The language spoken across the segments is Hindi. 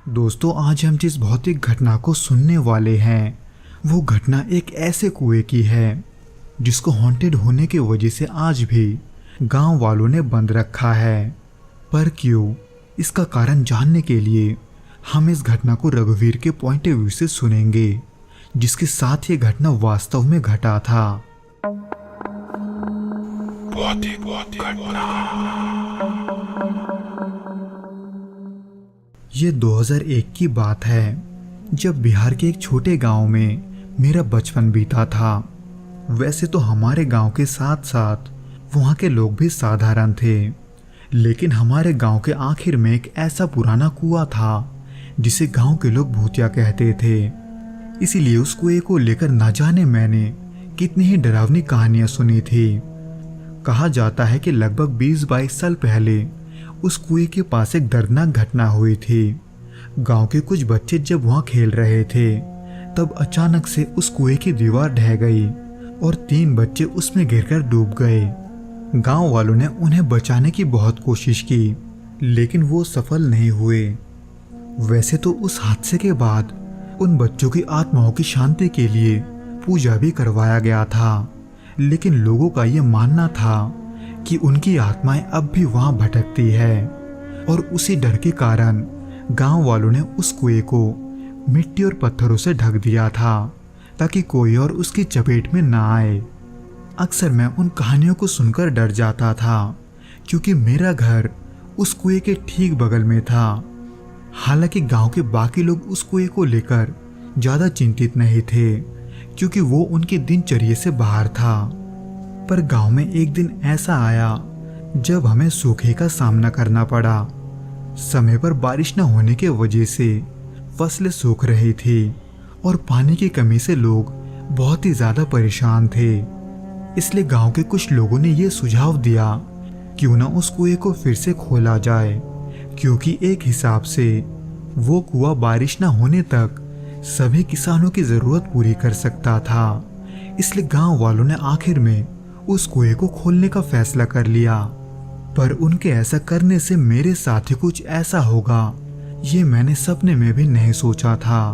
दोस्तों, आज हम जिस भौतिक घटना को सुनने वाले हैं वो घटना एक ऐसे कुएं की है जिसको हॉन्टेड होने की वजह से आज भी गांव वालों ने बंद रखा है। पर क्यों, इसका कारण जानने के लिए हम इस घटना को रघुवीर के पॉइंट ऑफ व्यू से सुनेंगे, जिसके साथ ये घटना वास्तव में घटा था। भौतिक घटना। ये 2001 की बात है, जब बिहार के एक छोटे गांव में मेरा बचपन बीता था। वैसे तो हमारे गांव के साथ साथ वहाँ के लोग भी साधारण थे, लेकिन हमारे गांव के आखिर में एक ऐसा पुराना कुआं था जिसे गांव के लोग भूतिया कहते थे। इसीलिए उस कुएं को लेकर न जाने मैंने कितनी ही डरावनी कहानियां सुनी थी। कहा जाता है कि लगभग 20-22 साल पहले उस कुएं के पास एक दर्दनाक घटना हुई थी। गांव के कुछ बच्चे जब वहां खेल रहे थे तब अचानक से उस कुएं की दीवार ढह गई और 3 बच्चे उसमें गिरकर डूब गए। गांव वालों ने उन्हें बचाने की बहुत कोशिश की, लेकिन वो सफल नहीं हुए। वैसे तो उस हादसे के बाद उन बच्चों की आत्माओं की शांति के लिए पूजा भी करवाया गया था, लेकिन लोगों का ये मानना था कि उनकी आत्माएं अब भी वहां भटकती है, और उसी डर के कारण गांव वालों ने उस कुएं को मिट्टी और पत्थरों से ढक दिया था ताकि कोई और उसकी चपेट में ना आए। अक्सर मैं उन कहानियों को सुनकर डर जाता था, क्योंकि मेरा घर उस कुएं के ठीक बगल में था। हालांकि गांव के बाकी लोग उस कुएं को लेकर ज्यादा चिंतित नहीं थे, क्योंकि वो उनकी दिनचर्या से बाहर था। पर गांव में एक दिन ऐसा आया जब हमें सूखे का सामना करना पड़ा। समय पर बारिश न होने की वजह से फसलें सूख रही थी और पानी की कमी से लोग बहुत ही ज्यादा परेशान थे। इसलिए गांव के कुछ लोगों ने यह सुझाव दिया क्यों न उस कुएं को फिर से खोला जाए, क्योंकि एक हिसाब से वो कुआं बारिश न होने तक सभी किसानों की जरूरत पूरी कर सकता था। इसलिए गांव वालों ने आखिर में उस कुएं को खोलने का फैसला कर लिया। पर उनके ऐसा करने से मेरे साथ ही कुछ ऐसा होगा, ये मैंने सपने में भी नहीं सोचा था।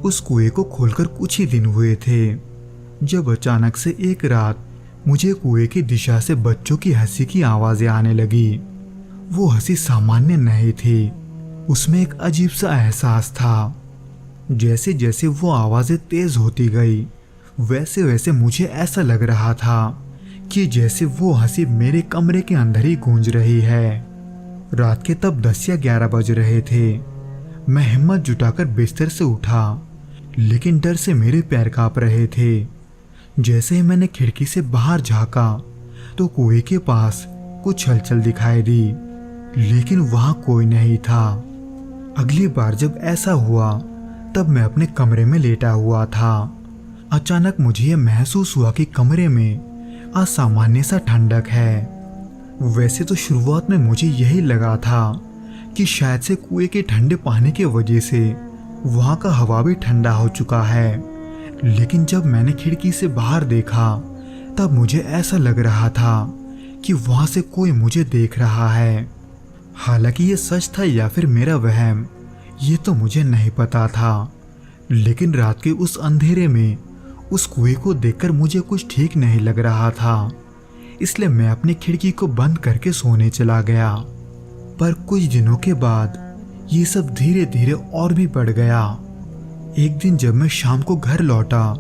उस कुएं को खोलकर कुछ ही दिन हुए थे जब अचानक से एक रात मुझे कुएं की दिशा से बच्चों की हंसी की आवाजें आने लगी। वो हंसी सामान्य नहीं थी, उसमें एक अजीब सा एहसास था। जैसे जैसे वो आवाजें तेज होती गई वैसे वैसे मुझे ऐसा लग रहा था कि जैसे वो हंसी मेरे कमरे के अंदर ही गूंज रही है। रात के तब 10 या 11 बज रहे थे। मैं हिम्मत जुटाकर बिस्तर से उठा, लेकिन डर से मेरे पैर कांप रहे थे। जैसे ही मैंने खिड़की से बाहर झांका तो कुएं के पास कुछ हलचल दिखाई दी, लेकिन वहां कोई नहीं था। अगली बार जब ऐसा हुआ तब मैं अपने कमरे में लेटा हुआ था। अचानक मुझे यह महसूस हुआ कि कमरे में असामान्य सा ठंडक है। वैसे तो शुरुआत में मुझे यही लगा था कि शायद से कुएं के ठंडे पानी की वजह से वहां का हवा भी ठंडा हो चुका है, लेकिन जब मैंने खिड़की से बाहर देखा तब मुझे ऐसा लग रहा था कि वहां से कोई मुझे देख रहा है। हालांकि ये सच था या फिर मेरा वहम, ये तो मुझे नहीं पता था, लेकिन रात के उस अंधेरे में उस कुएं को देखकर मुझे कुछ ठीक नहीं लग रहा था। इसलिए मैं अपनी खिड़की को बंद करके सोने चला गया। पर कुछ दिनों के बाद ये सब धीरे धीरे और भी बढ़ गया। एक दिन जब मैं शाम को घर लौटा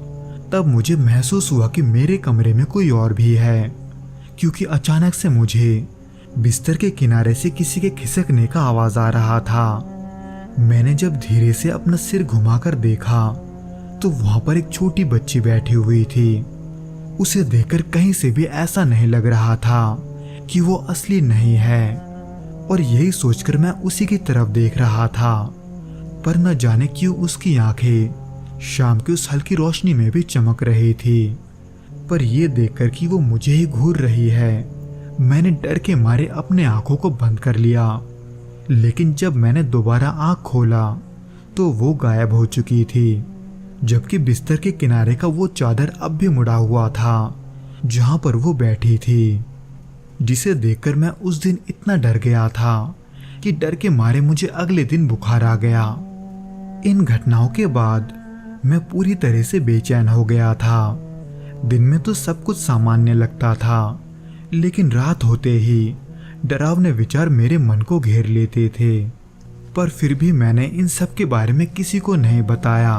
तब मुझे महसूस हुआ कि मेरे कमरे में कोई और भी है, क्योंकि अचानक से मुझे बिस्तर के किनारे से किसी के खिसकने का आवाज आ रहा था। मैंने जब धीरे से अपना सिर घुमाकर देखा तो वहां पर एक छोटी बच्ची बैठी हुई थी। उसे देखकर कहीं से भी ऐसा नहीं लग रहा था कि वो असली नहीं है, और यही सोचकर मैं उसी की तरफ देख रहा था। पर न जाने क्यों उसकी आंखें शाम की उस हल्की रोशनी में भी चमक रही थी। पर यह देखकर कि वो मुझे ही घूर रही है, मैंने डर के मारे अपने आंखों को बंद कर लिया। लेकिन जब मैंने दोबारा आंख खोला तो वो गायब हो चुकी थी, जबकि बिस्तर के किनारे का वो चादर अब भी मुड़ा हुआ था जहां पर वो बैठी थी, जिसे देखकर मैं उस दिन इतना डर गया था कि डर के मारे मुझे अगले दिन बुखार आ गया। इन घटनाओं के बाद मैं पूरी तरह से बेचैन हो गया था। दिन में तो सब कुछ सामान्य लगता था, लेकिन रात होते ही डरावने विचार मेरे मन को घेर लेते थे। पर फिर भी मैंने इन सब के बारे में किसी को नहीं बताया,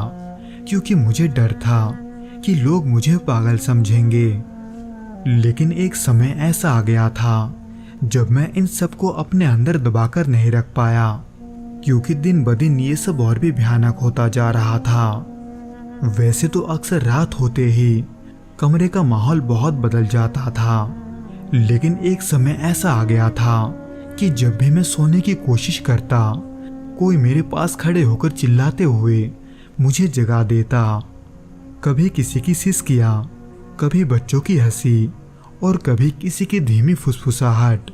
क्योंकि मुझे डर था कि लोग मुझे पागल समझेंगे। लेकिन एक समय ऐसा आ गया था जब मैं इन सब को अपने अंदर दबाकर नहीं रख पाया, क्योंकि दिन ब दिन ये सब और भी भयानक होता जा रहा था। वैसे तो अक्सर रात होते ही कमरे का माहौल बहुत बदल जाता था, लेकिन एक समय ऐसा आ गया था कि जब भी मैं सोने की कोशिश करता, कोई मेरे पास खड़े होकर चिल्लाते हुए मुझे जगा देता। कभी किसी की सिसकियां, कभी बच्चों की हंसी और कभी किसी की धीमी फुसफुसाहट।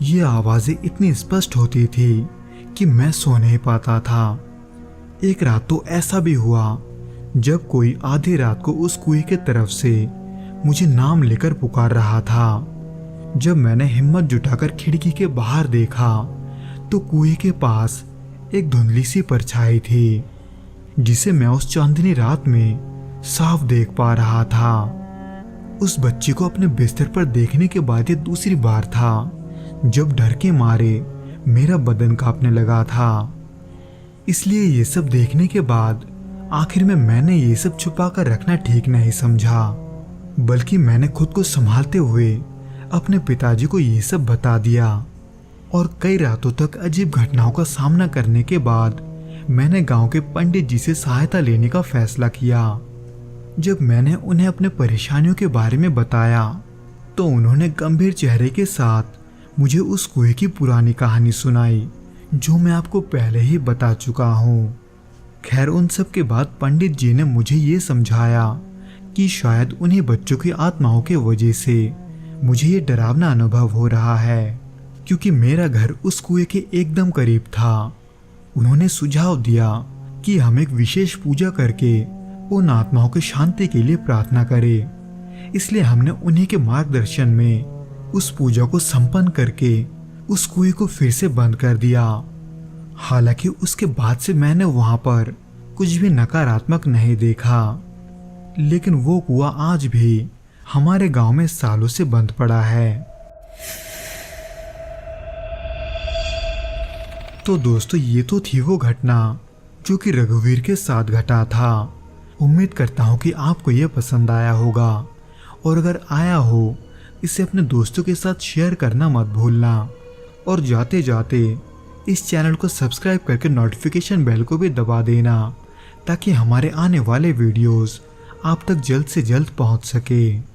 ये आवाजें इतनी स्पष्ट होती थी कि मैं सो नहीं पाता था। एक रात तो ऐसा भी हुआ जब कोई आधी रात को उस कुएं के तरफ से मुझे नाम लेकर पुकार रहा था। जब मैंने हिम्मत जुटाकर खिड़की के बाहर देखा तो कुएं के पास एक धुंधली सी परछाई थी, जिसे मैं उस चांदनी रात में साफ देख पा रहा था। उस बच्ची को अपने बिस्तर पर देखने के बाद ये दूसरी बार था जब डर के मारे मेरा बदन कांपने लगा था। इसलिए ये सब देखने के बाद आखिर में मैंने ये सब छुपा कर रखना ठीक नहीं समझा, बल्कि मैंने खुद को संभालते हुए अपने पिताजी को ये सब बता दिया। और कई रातों तक अजीब घटनाओं का सामना करने के बाद मैंने गांव के पंडित जी से सहायता लेने का फैसला किया। जब मैंने उन्हें अपने परेशानियों के बारे में बताया तो उन्होंने गंभीर चेहरे के साथ मुझे उस कुएं की पुरानी कहानी सुनाई, जो मैं आपको पहले ही बता चुका हूँ। खैर, उन सब के बाद पंडित जी ने मुझे ये समझाया कि शायद उन्हीं बच्चों की आत्माओं के वजह से मुझे ये डरावना अनुभव हो रहा है, क्योंकि मेरा घर उस कुएं के एकदम करीब था। उन्होंने सुझाव दिया कि हम एक विशेष पूजा करके उन आत्माओं की शांति के लिए प्रार्थना करें। इसलिए हमने उन्हीं के मार्गदर्शन में उस पूजा को संपन्न करके उस कुएं को फिर से बंद कर दिया। हालांकि उसके बाद से मैंने वहां पर कुछ भी नकारात्मक नहीं देखा, लेकिन वो कुआं आज भी हमारे गांव में सालों से बंद पड़ा है। तो दोस्तों, ये तो थी वो घटना जो कि रघुवीर के साथ घटा था। उम्मीद करता हूँ कि आपको यह पसंद आया होगा, और अगर आया हो इसे अपने दोस्तों के साथ शेयर करना मत भूलना। और जाते जाते इस चैनल को सब्सक्राइब करके नोटिफिकेशन बेल को भी दबा देना, ताकि हमारे आने वाले वीडियोस आप तक जल्द से जल्द पहुंच सके।